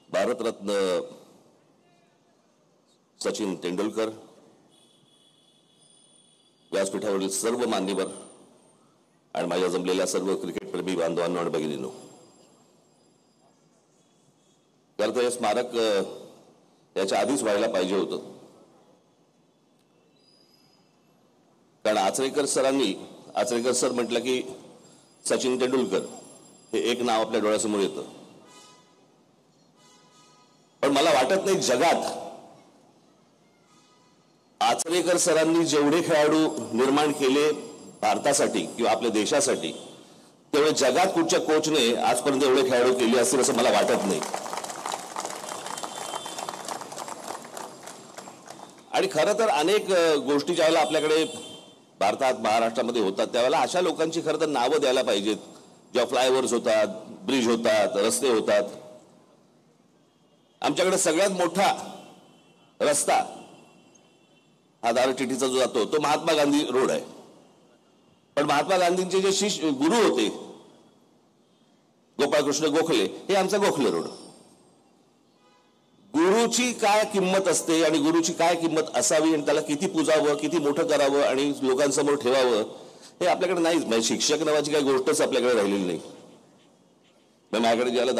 भारतरत्न सचिन तेंडुलकर, व्यासपीठावरील सर्व मान्यवर आणि माझ्या जमलेल्या सर्व क्रिकेटप्रेमी बांधवांनो आणि भगिनींनो, तर हे स्मारक याच्या आधीच व्हायला पाहिजे होतं, कारण आचरेकर सर म्हटलं की सचिन तेंडुलकर हे एक नाव आपल्या डोळ्यासमोर येतं. पण मला वाटत नाही जगात आचरेकर सरांनी जेवढे खेळाडू निर्माण केले भारतासाठी किंवा आपल्या देशासाठी, तेवढे जगात कुठच्या कोचने आजपर्यंत एवढे खेळाडू केले असतील असं मला वाटत नाही. आणि खरं तर अनेक गोष्टी ज्यावेळेला आपल्याकडे भारतात महाराष्ट्रामध्ये होतात त्यावेळेला अशा लोकांची खरं तर नावं द्यायला पाहिजेत, जेव्हा फ्लायओव्हर्स होतात, ब्रिज होतात, रस्ते होतात. आमच्याकडे सगळ्यात मोठा रस्ता हा दारटिटीचा जो जातो तो महात्मा गांधी रोड आहे. पण महात्मा गांधींचे जे शिष्य गुरु होते गोपाळकृष्ण गोखले, हे आमचा गोखले रोड. गुरुची काय किंमत असते आणि गुरुची काय किंमत असावी आणि त्याला किती पूजावं, किती मोठं करावं आणि लोकांसमोर ठेवावं हे आपल्याकडे नाहीच. म्हणजे शिक्षक नावाची काही गोष्टच आपल्याकडे राहिलेली नाही. माझ्याकडे ज्याला